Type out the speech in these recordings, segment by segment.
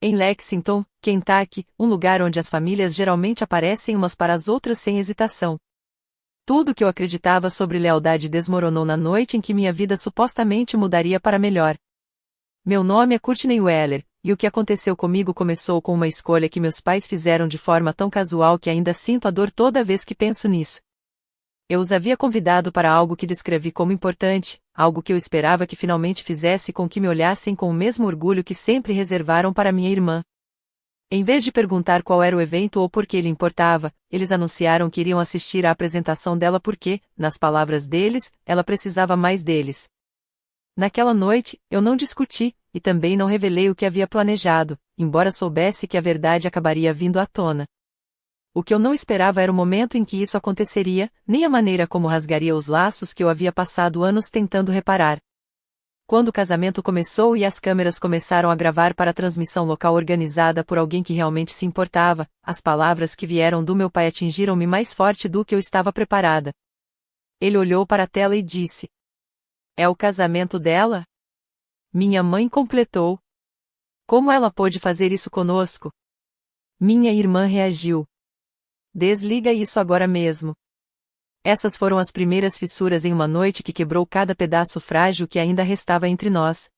Em Lexington, Kentucky, um lugar onde as famílias geralmente aparecem umas para as outras sem hesitação. Tudo que eu acreditava sobre lealdade desmoronou na noite em que minha vida supostamente mudaria para melhor. Meu nome é Courtney Weller, e o que aconteceu comigo começou com uma escolha que meus pais fizeram de forma tão casual que ainda sinto a dor toda vez que penso nisso. Eu os havia convidado para algo que descrevi como importante, algo que eu esperava que finalmente fizesse com que me olhassem com o mesmo orgulho que sempre reservaram para minha irmã. Em vez de perguntar qual era o evento ou por que ele importava, eles anunciaram que iriam assistir à apresentação dela porque, nas palavras deles, ela precisava mais deles. Naquela noite, eu não discuti, e também não revelei o que havia planejado, embora soubesse que a verdade acabaria vindo à tona. O que eu não esperava era o momento em que isso aconteceria, nem a maneira como rasgaria os laços que eu havia passado anos tentando reparar. Quando o casamento começou e as câmeras começaram a gravar para a transmissão local organizada por alguém que realmente se importava, as palavras que vieram do meu pai atingiram-me mais forte do que eu estava preparada. Ele olhou para a tela e disse: "É o casamento dela?" Minha mãe completou: "Como ela pôde fazer isso conosco?" Minha irmã reagiu: "Desliga isso agora mesmo." Essas foram as primeiras fissuras em uma noite que quebrou cada pedaço frágil que ainda restava entre nós.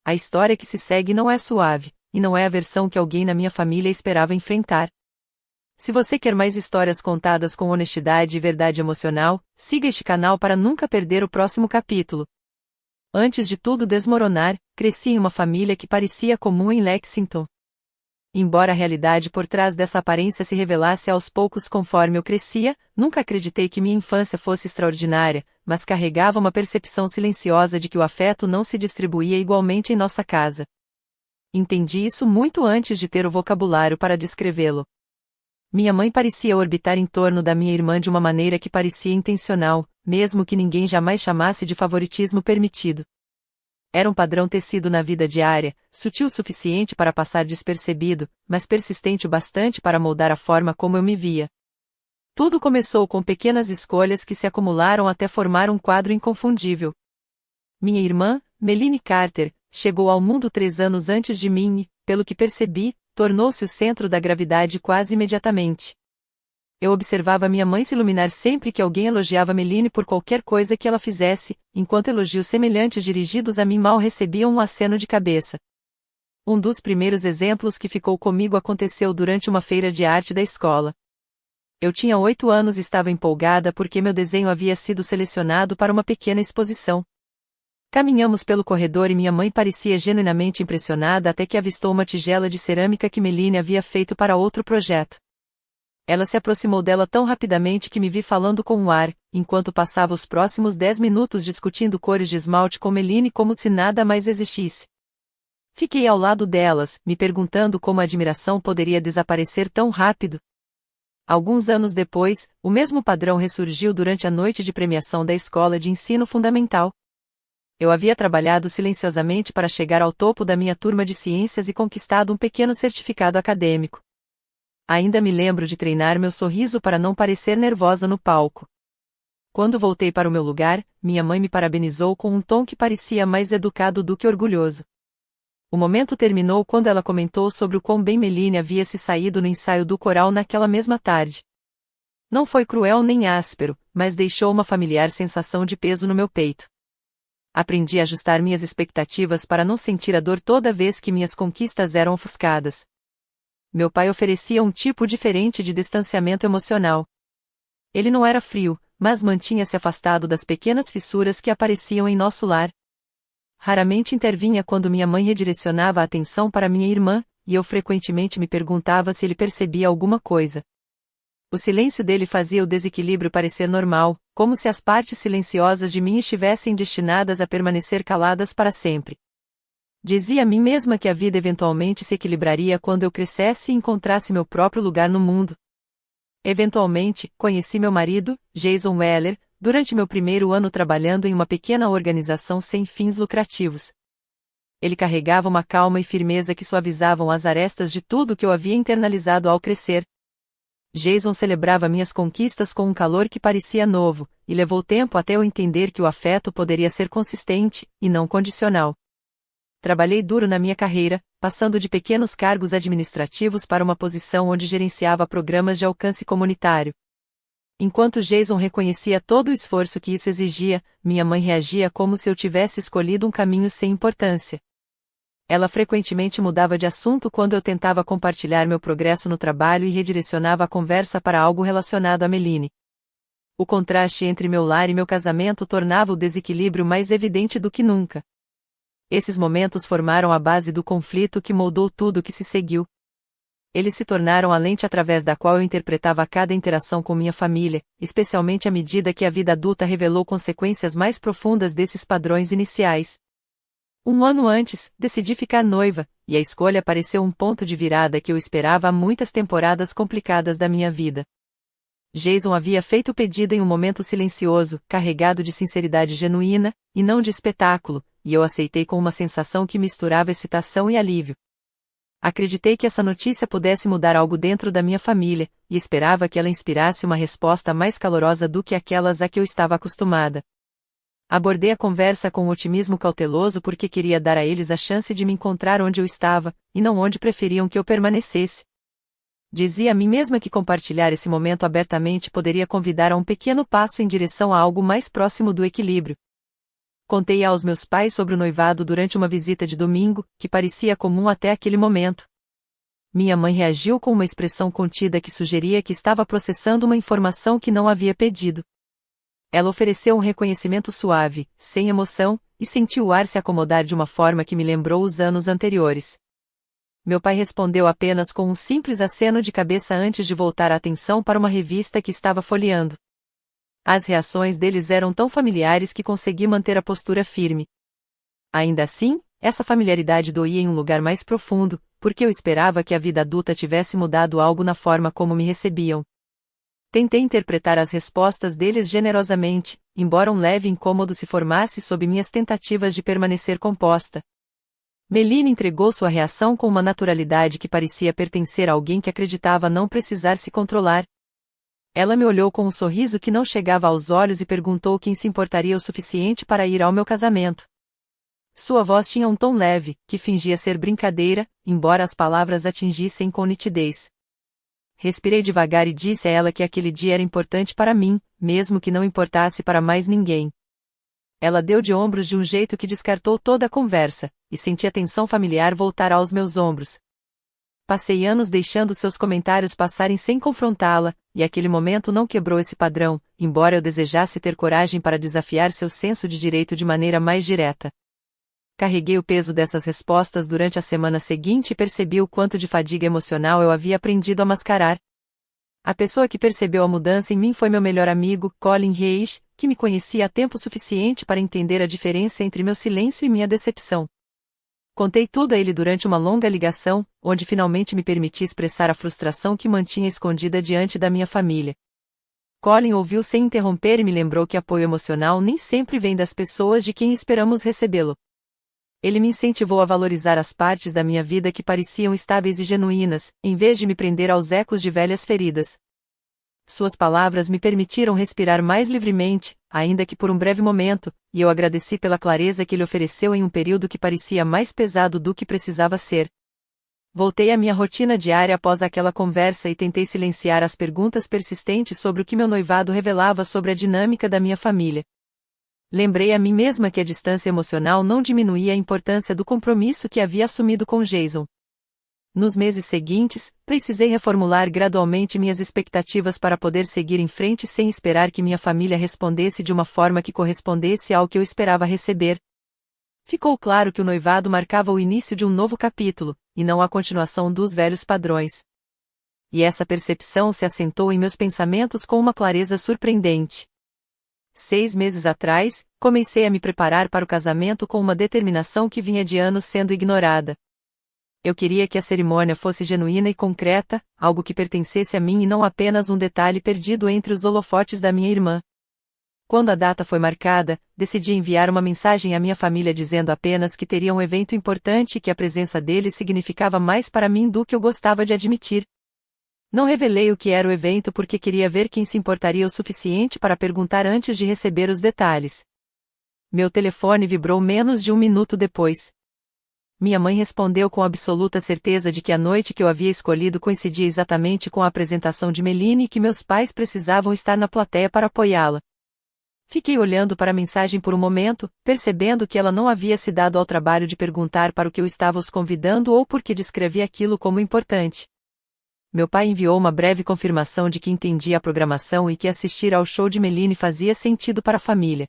A história que se segue não é suave, e não é a versão que alguém na minha família esperava enfrentar. Se você quer mais histórias contadas com honestidade e verdade emocional, siga este canal para nunca perder o próximo capítulo. Antes de tudo desmoronar, cresci em uma família que parecia comum em Lexington. Embora a realidade por trás dessa aparência se revelasse aos poucos conforme eu crescia, nunca acreditei que minha infância fosse extraordinária, mas carregava uma percepção silenciosa de que o afeto não se distribuía igualmente em nossa casa. Entendi isso muito antes de ter o vocabulário para descrevê-lo. Minha mãe parecia orbitar em torno da minha irmã de uma maneira que parecia intencional, mesmo que ninguém jamais chamasse de favoritismo permitido. Era um padrão tecido na vida diária, sutil o suficiente para passar despercebido, mas persistente o bastante para moldar a forma como eu me via. Tudo começou com pequenas escolhas que se acumularam até formar um quadro inconfundível. Minha irmã, Melanie Carter, chegou ao mundo 3 anos antes de mim e, pelo que percebi, tornou-se o centro da gravidade quase imediatamente. Eu observava minha mãe se iluminar sempre que alguém elogiava Melanie por qualquer coisa que ela fizesse, enquanto elogios semelhantes dirigidos a mim mal recebiam um aceno de cabeça. Um dos primeiros exemplos que ficou comigo aconteceu durante uma feira de arte da escola. Eu tinha 8 anos e estava empolgada porque meu desenho havia sido selecionado para uma pequena exposição. Caminhamos pelo corredor e minha mãe parecia genuinamente impressionada até que avistou uma tigela de cerâmica que Melanie havia feito para outro projeto. Ela se aproximou dela tão rapidamente que me vi falando com o ar, enquanto passava os próximos 10 minutos discutindo cores de esmalte com Melanie como se nada mais existisse. Fiquei ao lado delas, me perguntando como a admiração poderia desaparecer tão rápido. Alguns anos depois, o mesmo padrão ressurgiu durante a noite de premiação da escola de ensino fundamental. Eu havia trabalhado silenciosamente para chegar ao topo da minha turma de ciências e conquistado um pequeno certificado acadêmico. Ainda me lembro de treinar meu sorriso para não parecer nervosa no palco. Quando voltei para o meu lugar, minha mãe me parabenizou com um tom que parecia mais educado do que orgulhoso. O momento terminou quando ela comentou sobre o quão bem Melanie havia se saído no ensaio do coral naquela mesma tarde. Não foi cruel nem áspero, mas deixou uma familiar sensação de peso no meu peito. Aprendi a ajustar minhas expectativas para não sentir a dor toda vez que minhas conquistas eram ofuscadas. Meu pai oferecia um tipo diferente de distanciamento emocional. Ele não era frio, mas mantinha-se afastado das pequenas fissuras que apareciam em nosso lar. Raramente intervinha quando minha mãe redirecionava a atenção para minha irmã, e eu frequentemente me perguntava se ele percebia alguma coisa. O silêncio dele fazia o desequilíbrio parecer normal, como se as partes silenciosas de mim estivessem destinadas a permanecer caladas para sempre. Dizia a mim mesma que a vida eventualmente se equilibraria quando eu crescesse e encontrasse meu próprio lugar no mundo. Eventualmente, conheci meu marido, Jason Weller, durante meu primeiro ano trabalhando em uma pequena organização sem fins lucrativos. Ele carregava uma calma e firmeza que suavizavam as arestas de tudo que eu havia internalizado ao crescer. Jason celebrava minhas conquistas com um calor que parecia novo, e levou tempo até eu entender que o afeto poderia ser consistente, e não condicional. trabalhei duro na minha carreira, passando de pequenos cargos administrativos para uma posição onde gerenciava programas de alcance comunitário. Enquanto Jason reconhecia todo o esforço que isso exigia, minha mãe reagia como se eu tivesse escolhido um caminho sem importância. Ela frequentemente mudava de assunto quando eu tentava compartilhar meu progresso no trabalho e redirecionava a conversa para algo relacionado a Meline. O contraste entre meu lar e meu casamento tornava o desequilíbrio mais evidente do que nunca. Esses momentos formaram a base do conflito que moldou tudo o que se seguiu. Eles se tornaram a lente através da qual eu interpretava cada interação com minha família, especialmente à medida que a vida adulta revelou consequências mais profundas desses padrões iniciais. Um ano antes, decidi ficar noiva, e a escolha pareceu um ponto de virada que eu esperava há muitas temporadas complicadas da minha vida. Jason havia feito o pedido em um momento silencioso, carregado de sinceridade genuína, e não de espetáculo, e eu aceitei com uma sensação que misturava excitação e alívio. Acreditei que essa notícia pudesse mudar algo dentro da minha família, e esperava que ela inspirasse uma resposta mais calorosa do que aquelas a que eu estava acostumada. Abordei a conversa com um otimismo cauteloso porque queria dar a eles a chance de me encontrar onde eu estava, e não onde preferiam que eu permanecesse. Dizia a mim mesma que compartilhar esse momento abertamente poderia convidar a um pequeno passo em direção a algo mais próximo do equilíbrio. Contei aos meus pais sobre o noivado durante uma visita de domingo, que parecia comum até aquele momento. Minha mãe reagiu com uma expressão contida que sugeria que estava processando uma informação que não havia pedido. Ela ofereceu um reconhecimento suave, sem emoção, e sentiu o ar se acomodar de uma forma que me lembrou os anos anteriores. Meu pai respondeu apenas com um simples aceno de cabeça antes de voltar a atenção para uma revista que estava folheando. As reações deles eram tão familiares que consegui manter a postura firme. Ainda assim, essa familiaridade doía em um lugar mais profundo, porque eu esperava que a vida adulta tivesse mudado algo na forma como me recebiam. Tentei interpretar as respostas deles generosamente, embora um leve incômodo se formasse sob minhas tentativas de permanecer composta. Meline entregou sua reação com uma naturalidade que parecia pertencer a alguém que acreditava não precisar se controlar. Ela me olhou com um sorriso que não chegava aos olhos e perguntou quem se importaria o suficiente para ir ao meu casamento. Sua voz tinha um tom leve, que fingia ser brincadeira, embora as palavras atingissem com nitidez. Respirei devagar e disse a ela que aquele dia era importante para mim, mesmo que não importasse para mais ninguém. Ela deu de ombros de um jeito que descartou toda a conversa, e senti a tensão familiar voltar aos meus ombros. Passei anos deixando seus comentários passarem sem confrontá-la, e aquele momento não quebrou esse padrão, embora eu desejasse ter coragem para desafiar seu senso de direito de maneira mais direta. Carreguei o peso dessas respostas durante a semana seguinte e percebi o quanto de fadiga emocional eu havia aprendido a mascarar. A pessoa que percebeu a mudança em mim foi meu melhor amigo, Colin Reis, que me conhecia há tempo suficiente para entender a diferença entre meu silêncio e minha decepção. Contei tudo a ele durante uma longa ligação, onde finalmente me permiti expressar a frustração que mantinha escondida diante da minha família. Colin ouviu sem interromper e me lembrou que apoio emocional nem sempre vem das pessoas de quem esperamos recebê-lo. Ele me incentivou a valorizar as partes da minha vida que pareciam estáveis e genuínas, em vez de me prender aos ecos de velhas feridas. Suas palavras me permitiram respirar mais livremente, ainda que por um breve momento, e eu agradeci pela clareza que ele ofereceu em um período que parecia mais pesado do que precisava ser. Voltei à minha rotina diária após aquela conversa e tentei silenciar as perguntas persistentes sobre o que meu noivado revelava sobre a dinâmica da minha família. Lembrei a mim mesma que a distância emocional não diminuía a importância do compromisso que havia assumido com Jason. Nos meses seguintes, precisei reformular gradualmente minhas expectativas para poder seguir em frente sem esperar que minha família respondesse de uma forma que correspondesse ao que eu esperava receber. Ficou claro que o noivado marcava o início de um novo capítulo, e não a continuação dos velhos padrões. E essa percepção se assentou em meus pensamentos com uma clareza surpreendente. 6 meses atrás, comecei a me preparar para o casamento com uma determinação que vinha de anos sendo ignorada. Eu queria que a cerimônia fosse genuína e concreta, algo que pertencesse a mim e não apenas um detalhe perdido entre os holofotes da minha irmã. Quando a data foi marcada, decidi enviar uma mensagem à minha família dizendo apenas que teria um evento importante e que a presença deles significava mais para mim do que eu gostava de admitir. Não revelei o que era o evento porque queria ver quem se importaria o suficiente para perguntar antes de receber os detalhes. Meu telefone vibrou menos de um minuto depois. Minha mãe respondeu com absoluta certeza de que a noite que eu havia escolhido coincidia exatamente com a apresentação de Meline e que meus pais precisavam estar na plateia para apoiá-la. Fiquei olhando para a mensagem por um momento, percebendo que ela não havia se dado ao trabalho de perguntar para o que eu estava os convidando ou por que descrevia aquilo como importante. Meu pai enviou uma breve confirmação de que entendia a programação e que assistir ao show de Meline fazia sentido para a família.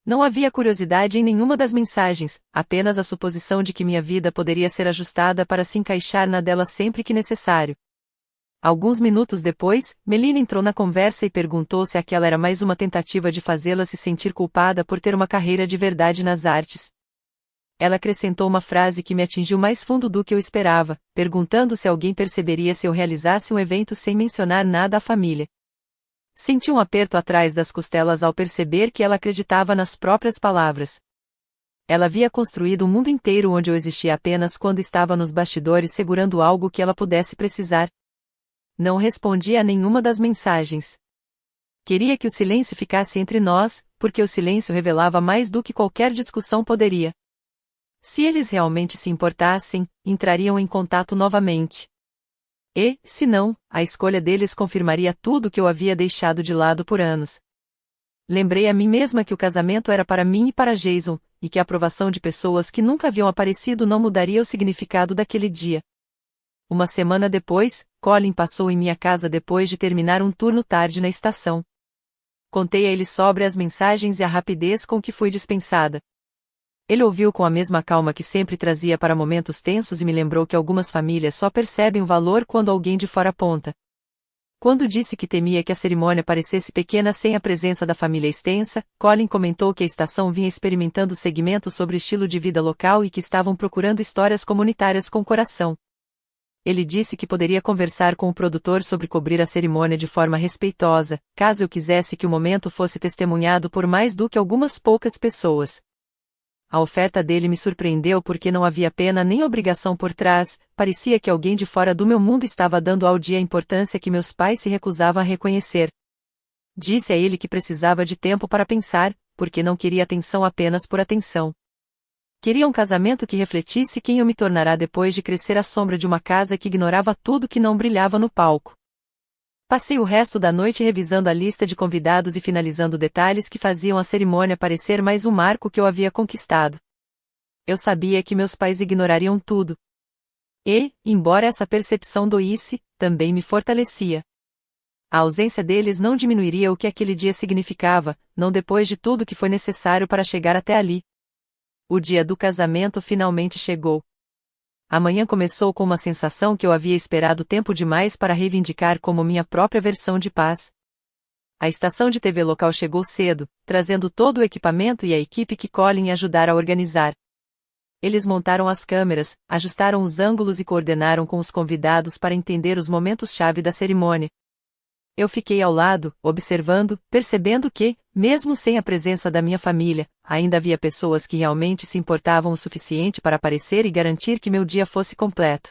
Não havia curiosidade em nenhuma das mensagens, apenas a suposição de que minha vida poderia ser ajustada para se encaixar na dela sempre que necessário. Alguns minutos depois, Meline entrou na conversa e perguntou se aquela era mais uma tentativa de fazê-la se sentir culpada por ter uma carreira de verdade nas artes. Ela acrescentou uma frase que me atingiu mais fundo do que eu esperava, perguntando se alguém perceberia se eu realizasse um evento sem mencionar nada à família. Senti um aperto atrás das costelas ao perceber que ela acreditava nas próprias palavras. Ela havia construído um mundo inteiro onde eu existia apenas quando estava nos bastidores segurando algo que ela pudesse precisar. Não respondi a nenhuma das mensagens. Queria que o silêncio ficasse entre nós, porque o silêncio revelava mais do que qualquer discussão poderia. Se eles realmente se importassem, entrariam em contato novamente. E, se não, a escolha deles confirmaria tudo que eu havia deixado de lado por anos. Lembrei a mim mesma que o casamento era para mim e para Jason, e que a aprovação de pessoas que nunca haviam aparecido não mudaria o significado daquele dia. Uma semana depois, Colin passou em minha casa depois de terminar um turno tarde na estação. Contei a ele sobre as mensagens e a rapidez com que fui dispensada. Ele ouviu com a mesma calma que sempre trazia para momentos tensos e me lembrou que algumas famílias só percebem o valor quando alguém de fora aponta. Quando disse que temia que a cerimônia parecesse pequena sem a presença da família extensa, Colin comentou que a estação vinha experimentando segmentos sobre estilo de vida local e que estavam procurando histórias comunitárias com coração. Ele disse que poderia conversar com o produtor sobre cobrir a cerimônia de forma respeitosa, caso eu quisesse que o momento fosse testemunhado por mais do que algumas poucas pessoas. A oferta dele me surpreendeu porque não havia pena nem obrigação por trás, parecia que alguém de fora do meu mundo estava dando ao dia a importância que meus pais se recusavam a reconhecer. Disse a ele que precisava de tempo para pensar, porque não queria atenção apenas por atenção. Queria um casamento que refletisse quem eu me tornará depois de crescer à sombra de uma casa que ignorava tudo que não brilhava no palco. Passei o resto da noite revisando a lista de convidados e finalizando detalhes que faziam a cerimônia parecer mais um marco que eu havia conquistado. Eu sabia que meus pais ignorariam tudo. E, embora essa percepção doísse, também me fortalecia. A ausência deles não diminuiria o que aquele dia significava, não depois de tudo que foi necessário para chegar até ali. O dia do casamento finalmente chegou. A manhã começou com uma sensação que eu havia esperado tempo demais para reivindicar como minha própria versão de paz. A estação de TV local chegou cedo, trazendo todo o equipamento e a equipe que Colin ajudara a organizar. Eles montaram as câmeras, ajustaram os ângulos e coordenaram com os convidados para entender os momentos-chave da cerimônia. Eu fiquei ao lado, observando, percebendo que, mesmo sem a presença da minha família, ainda havia pessoas que realmente se importavam o suficiente para aparecer e garantir que meu dia fosse completo.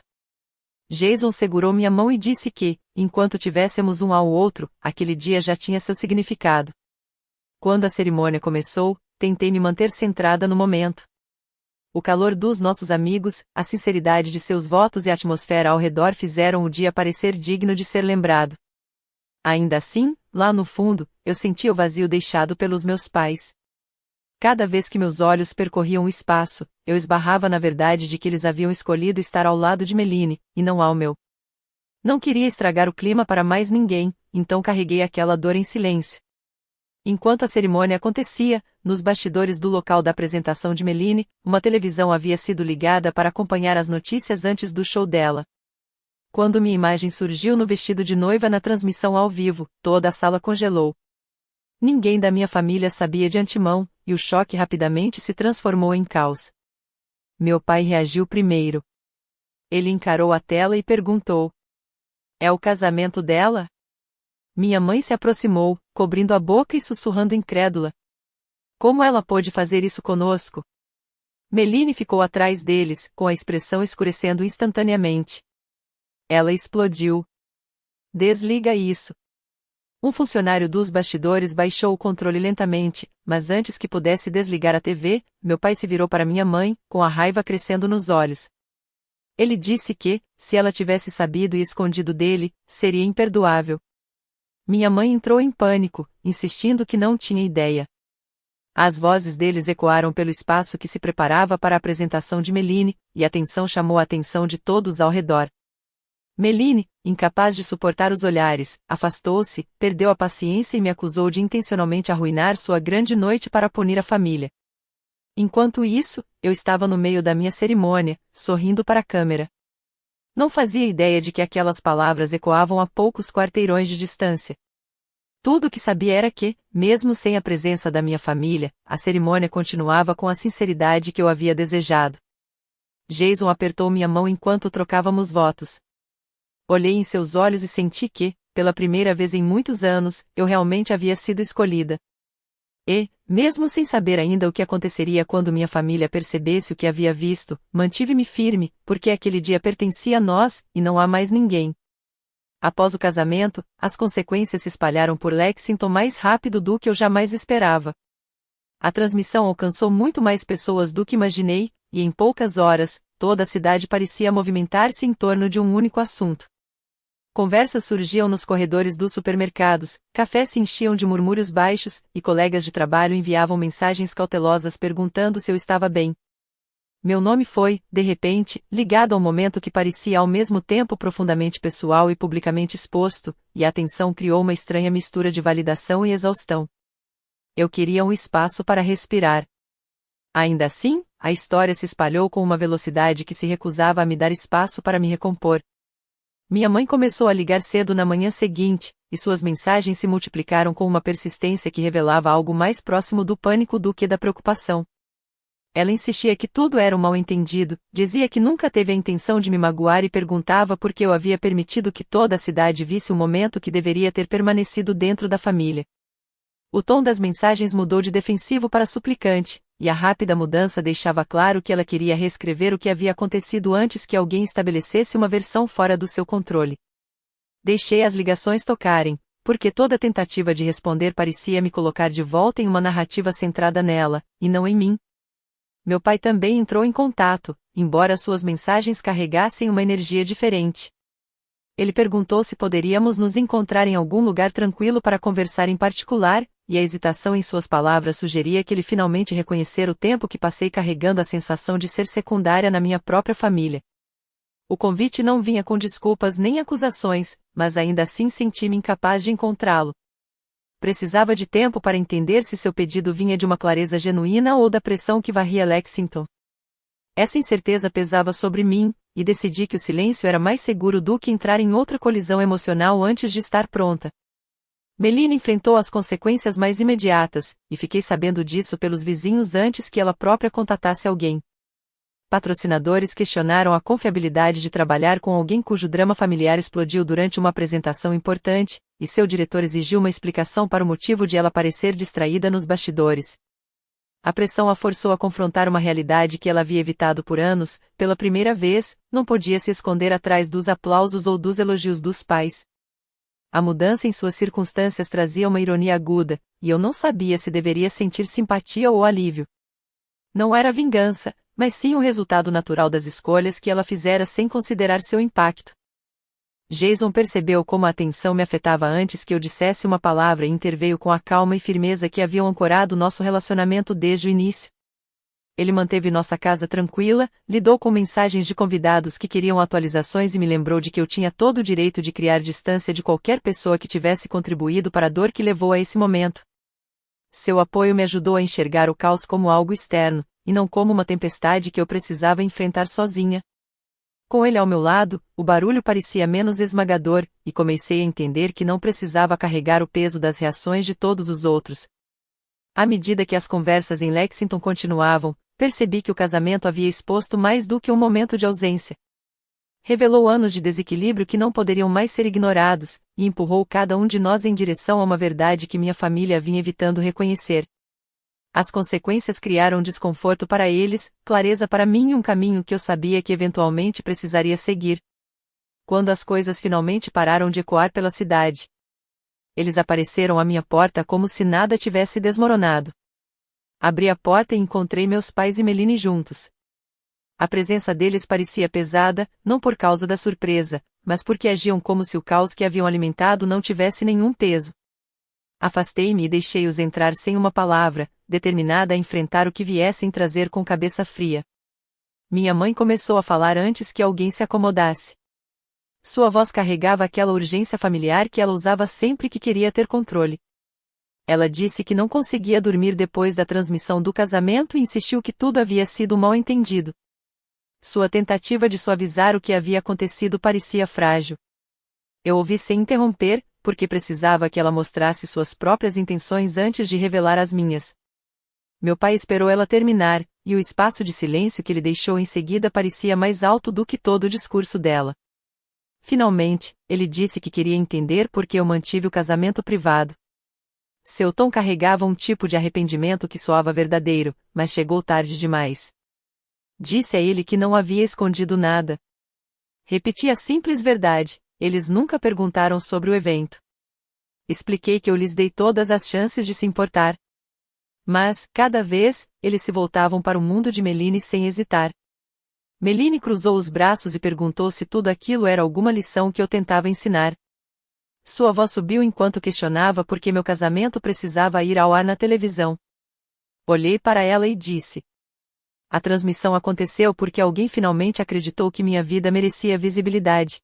Jason segurou minha mão e disse que, enquanto tivéssemos um ao outro, aquele dia já tinha seu significado. Quando a cerimônia começou, tentei me manter centrada no momento. O calor dos nossos amigos, a sinceridade de seus votos e a atmosfera ao redor fizeram o dia parecer digno de ser lembrado. Ainda assim, lá no fundo, eu sentia o vazio deixado pelos meus pais. Cada vez que meus olhos percorriam o espaço, eu esbarrava na verdade de que eles haviam escolhido estar ao lado de Meline, e não ao meu. Não queria estragar o clima para mais ninguém, então carreguei aquela dor em silêncio. Enquanto a cerimônia acontecia, nos bastidores do local da apresentação de Meline, uma televisão havia sido ligada para acompanhar as notícias antes do show dela. Quando minha imagem surgiu no vestido de noiva na transmissão ao vivo, toda a sala congelou. Ninguém da minha família sabia de antemão, e o choque rapidamente se transformou em caos. Meu pai reagiu primeiro. Ele encarou a tela e perguntou: "É o casamento dela?" Minha mãe se aproximou, cobrindo a boca e sussurrando incrédula: "Como ela pôde fazer isso conosco?" Meline ficou atrás deles, com a expressão escurecendo instantaneamente. Ela explodiu. "Desliga isso." Um funcionário dos bastidores baixou o controle lentamente, mas antes que pudesse desligar a TV, meu pai se virou para minha mãe, com a raiva crescendo nos olhos. Ele disse que, se ela tivesse sabido e escondido dele, seria imperdoável. Minha mãe entrou em pânico, insistindo que não tinha ideia. As vozes deles ecoaram pelo espaço que se preparava para a apresentação de Meline, e a tensão chamou a atenção de todos ao redor. Meline, incapaz de suportar os olhares, afastou-se, perdeu a paciência e me acusou de intencionalmente arruinar sua grande noite para punir a família. Enquanto isso, eu estava no meio da minha cerimônia, sorrindo para a câmera. Não fazia ideia de que aquelas palavras ecoavam a poucos quarteirões de distância. Tudo o que sabia era que, mesmo sem a presença da minha família, a cerimônia continuava com a sinceridade que eu havia desejado. Jason apertou minha mão enquanto trocávamos votos. Olhei em seus olhos e senti que, pela primeira vez em muitos anos, eu realmente havia sido escolhida. E, mesmo sem saber ainda o que aconteceria quando minha família percebesse o que havia visto, mantive-me firme, porque aquele dia pertencia a nós, e não a mais ninguém. Após o casamento, as consequências se espalharam por Lexington mais rápido do que eu jamais esperava. A transmissão alcançou muito mais pessoas do que imaginei, e em poucas horas, toda a cidade parecia movimentar-se em torno de um único assunto. Conversas surgiam nos corredores dos supermercados, cafés se enchiam de murmúrios baixos, e colegas de trabalho enviavam mensagens cautelosas perguntando se eu estava bem. Meu nome foi, de repente, ligado ao momento que parecia ao mesmo tempo profundamente pessoal e publicamente exposto, e a tensão criou uma estranha mistura de validação e exaustão. Eu queria um espaço para respirar. Ainda assim, a história se espalhou com uma velocidade que se recusava a me dar espaço para me recompor. Minha mãe começou a ligar cedo na manhã seguinte, e suas mensagens se multiplicaram com uma persistência que revelava algo mais próximo do pânico do que da preocupação. Ela insistia que tudo era um mal-entendido, dizia que nunca teve a intenção de me magoar e perguntava por que eu havia permitido que toda a cidade visse o momento que deveria ter permanecido dentro da família. O tom das mensagens mudou de defensivo para suplicante, e a rápida mudança deixava claro que ela queria reescrever o que havia acontecido antes que alguém estabelecesse uma versão fora do seu controle. Deixei as ligações tocarem, porque toda tentativa de responder parecia me colocar de volta em uma narrativa centrada nela, e não em mim. Meu pai também entrou em contato, embora suas mensagens carregassem uma energia diferente. Ele perguntou se poderíamos nos encontrar em algum lugar tranquilo para conversar em particular, e a hesitação em suas palavras sugeria que ele finalmente reconhecera o tempo que passei carregando a sensação de ser secundária na minha própria família. O convite não vinha com desculpas nem acusações, mas ainda assim senti-me incapaz de encontrá-lo. Precisava de tempo para entender se seu pedido vinha de uma clareza genuína ou da pressão que varria Lexington. Essa incerteza pesava sobre mim, e decidi que o silêncio era mais seguro do que entrar em outra colisão emocional antes de estar pronta. Meline enfrentou as consequências mais imediatas, e fiquei sabendo disso pelos vizinhos antes que ela própria contatasse alguém. Patrocinadores questionaram a confiabilidade de trabalhar com alguém cujo drama familiar explodiu durante uma apresentação importante, e seu diretor exigiu uma explicação para o motivo de ela parecer distraída nos bastidores. A pressão a forçou a confrontar uma realidade que ela havia evitado por anos, pela primeira vez, não podia se esconder atrás dos aplausos ou dos elogios dos pais. A mudança em suas circunstâncias trazia uma ironia aguda, e eu não sabia se deveria sentir simpatia ou alívio. Não era vingança, mas sim o resultado natural das escolhas que ela fizera sem considerar seu impacto. Jason percebeu como a tensão me afetava antes que eu dissesse uma palavra e interveio com a calma e firmeza que haviam ancorado nosso relacionamento desde o início. Ele manteve nossa casa tranquila, lidou com mensagens de convidados que queriam atualizações e me lembrou de que eu tinha todo o direito de criar distância de qualquer pessoa que tivesse contribuído para a dor que levou a esse momento. Seu apoio me ajudou a enxergar o caos como algo externo, e não como uma tempestade que eu precisava enfrentar sozinha. Com ele ao meu lado, o barulho parecia menos esmagador, e comecei a entender que não precisava carregar o peso das reações de todos os outros. À medida que as conversas em Lexington continuavam, percebi que o casamento havia exposto mais do que um momento de ausência. Revelou anos de desequilíbrio que não poderiam mais ser ignorados, e empurrou cada um de nós em direção a uma verdade que minha família vinha evitando reconhecer. As consequências criaram desconforto para eles, clareza para mim e um caminho que eu sabia que eventualmente precisaria seguir. Quando as coisas finalmente pararam de ecoar pela cidade, eles apareceram à minha porta como se nada tivesse desmoronado. Abri a porta e encontrei meus pais e Meline juntos. A presença deles parecia pesada, não por causa da surpresa, mas porque agiam como se o caos que haviam alimentado não tivesse nenhum peso. Afastei-me e deixei-os entrar sem uma palavra, determinada a enfrentar o que viessem trazer com cabeça fria. Minha mãe começou a falar antes que alguém se acomodasse. Sua voz carregava aquela urgência familiar que ela usava sempre que queria ter controle. Ela disse que não conseguia dormir depois da transmissão do casamento e insistiu que tudo havia sido mal entendido. Sua tentativa de suavizar o que havia acontecido parecia frágil. Eu ouvi sem interromper, porque precisava que ela mostrasse suas próprias intenções antes de revelar as minhas. Meu pai esperou ela terminar, e o espaço de silêncio que ele deixou em seguida parecia mais alto do que todo o discurso dela. Finalmente, ele disse que queria entender por que eu mantive o casamento privado. Seu tom carregava um tipo de arrependimento que soava verdadeiro, mas chegou tarde demais. Disse a ele que não havia escondido nada. Repeti a simples verdade, eles nunca perguntaram sobre o evento. Expliquei que eu lhes dei todas as chances de se importar. Mas, cada vez, eles se voltavam para o mundo de Meline sem hesitar. Meline cruzou os braços e perguntou se tudo aquilo era alguma lição que eu tentava ensinar. Sua voz subiu enquanto questionava por que meu casamento precisava ir ao ar na televisão. Olhei para ela e disse: a transmissão aconteceu porque alguém finalmente acreditou que minha vida merecia visibilidade.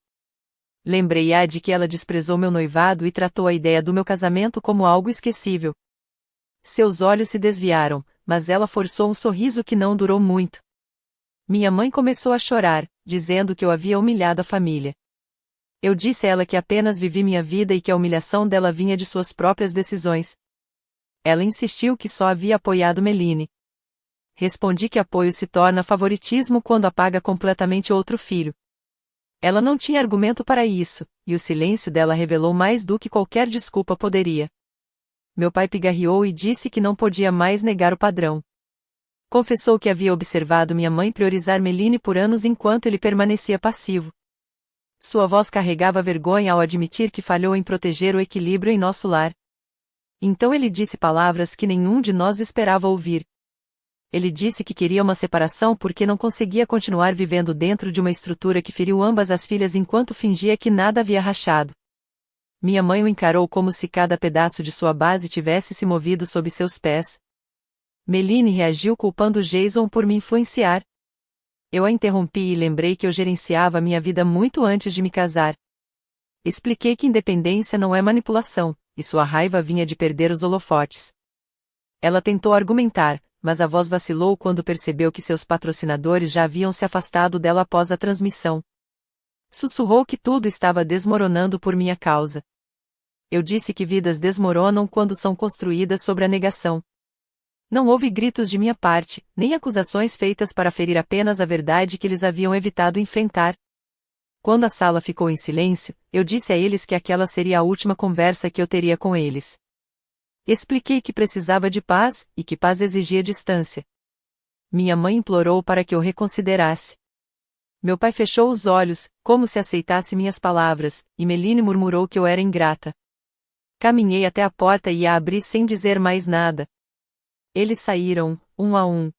Lembrei-a de que ela desprezou meu noivado e tratou a ideia do meu casamento como algo esquecível. Seus olhos se desviaram, mas ela forçou um sorriso que não durou muito. Minha mãe começou a chorar, dizendo que eu havia humilhado a família. Eu disse a ela que apenas vivi minha vida e que a humilhação dela vinha de suas próprias decisões. Ela insistiu que só havia apoiado Meline. Respondi que apoio se torna favoritismo quando apaga completamente outro filho. Ela não tinha argumento para isso, e o silêncio dela revelou mais do que qualquer desculpa poderia. Meu pai pigarreou e disse que não podia mais negar o padrão. Confessou que havia observado minha mãe priorizar Meline por anos enquanto ele permanecia passivo. Sua voz carregava vergonha ao admitir que falhou em proteger o equilíbrio em nosso lar. Então ele disse palavras que nenhum de nós esperava ouvir. Ele disse que queria uma separação porque não conseguia continuar vivendo dentro de uma estrutura que feriu ambas as filhas enquanto fingia que nada havia rachado. Minha mãe o encarou como se cada pedaço de sua base tivesse se movido sob seus pés. Meline reagiu culpando Jason por me influenciar. Eu a interrompi e lembrei que eu gerenciava minha vida muito antes de me casar. Expliquei que independência não é manipulação, e sua raiva vinha de perder os holofotes. Ela tentou argumentar, mas a voz vacilou quando percebeu que seus patrocinadores já haviam se afastado dela após a transmissão. Sussurrou que tudo estava desmoronando por minha causa. Eu disse que vidas desmoronam quando são construídas sobre a negação. Não houve gritos de minha parte, nem acusações feitas para ferir apenas a verdade que eles haviam evitado enfrentar. Quando a sala ficou em silêncio, eu disse a eles que aquela seria a última conversa que eu teria com eles. Expliquei que precisava de paz, e que paz exigia distância. Minha mãe implorou para que eu reconsiderasse. Meu pai fechou os olhos, como se aceitasse minhas palavras, e Meline murmurou que eu era ingrata. Caminhei até a porta e a abri sem dizer mais nada. Eles saíram, um a um.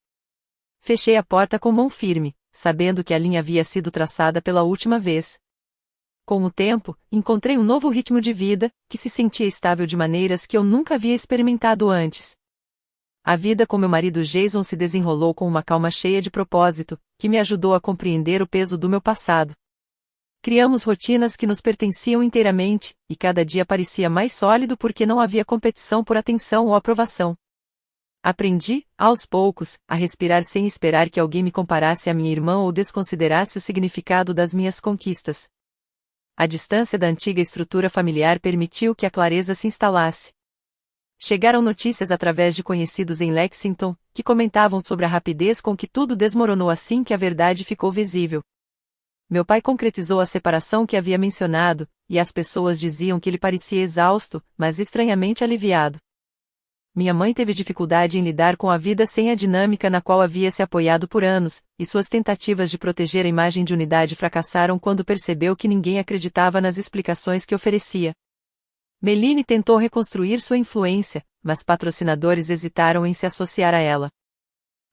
Fechei a porta com mão firme, sabendo que a linha havia sido traçada pela última vez. Com o tempo, encontrei um novo ritmo de vida, que se sentia estável de maneiras que eu nunca havia experimentado antes. A vida com meu marido Jason se desenrolou com uma calma cheia de propósito, que me ajudou a compreender o peso do meu passado. Criamos rotinas que nos pertenciam inteiramente, e cada dia parecia mais sólido porque não havia competição por atenção ou aprovação. Aprendi, aos poucos, a respirar sem esperar que alguém me comparasse à minha irmã ou desconsiderasse o significado das minhas conquistas. A distância da antiga estrutura familiar permitiu que a clareza se instalasse. Chegaram notícias através de conhecidos em Lexington, que comentavam sobre a rapidez com que tudo desmoronou assim que a verdade ficou visível. Meu pai concretizou a separação que havia mencionado, e as pessoas diziam que ele parecia exausto, mas estranhamente aliviado. Minha mãe teve dificuldade em lidar com a vida sem a dinâmica na qual havia se apoiado por anos, e suas tentativas de proteger a imagem de unidade fracassaram quando percebeu que ninguém acreditava nas explicações que oferecia. Meline tentou reconstruir sua influência, mas patrocinadores hesitaram em se associar a ela.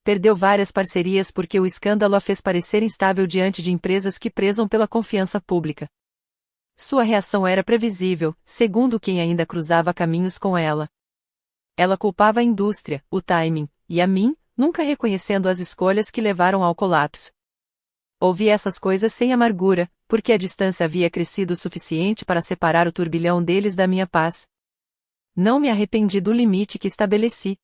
Perdeu várias parcerias porque o escândalo a fez parecer instável diante de empresas que prezam pela confiança pública. Sua reação era previsível, segundo quem ainda cruzava caminhos com ela. Ela culpava a indústria, o timing, e a mim, nunca reconhecendo as escolhas que levaram ao colapso. Ouvi essas coisas sem amargura, porque a distância havia crescido o suficiente para separar o turbilhão deles da minha paz. Não me arrependi do limite que estabeleci.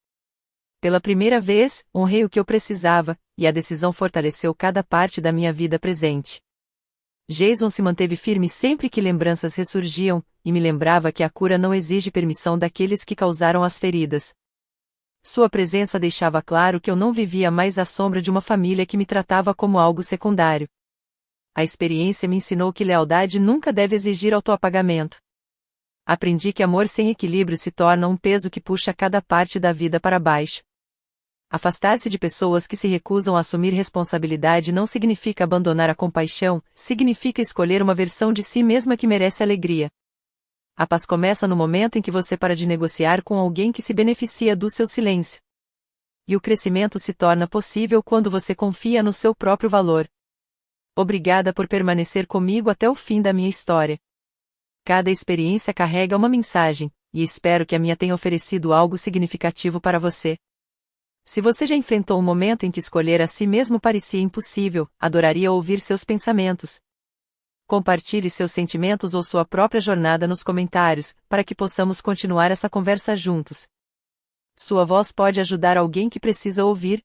Pela primeira vez, honrei o que eu precisava, e a decisão fortaleceu cada parte da minha vida presente. Jason se manteve firme sempre que lembranças ressurgiam, e me lembrava que a cura não exige permissão daqueles que causaram as feridas. Sua presença deixava claro que eu não vivia mais à sombra de uma família que me tratava como algo secundário. A experiência me ensinou que lealdade nunca deve exigir autoapagamento. Aprendi que amor sem equilíbrio se torna um peso que puxa cada parte da vida para baixo. Afastar-se de pessoas que se recusam a assumir responsabilidade não significa abandonar a compaixão, significa escolher uma versão de si mesma que merece alegria. A paz começa no momento em que você para de negociar com alguém que se beneficia do seu silêncio. E o crescimento se torna possível quando você confia no seu próprio valor. Obrigada por permanecer comigo até o fim da minha história. Cada experiência carrega uma mensagem, e espero que a minha tenha oferecido algo significativo para você. Se você já enfrentou um momento em que escolher a si mesmo parecia impossível, adoraria ouvir seus pensamentos. Compartilhe seus sentimentos ou sua própria jornada nos comentários, para que possamos continuar essa conversa juntos. Sua voz pode ajudar alguém que precisa ouvir.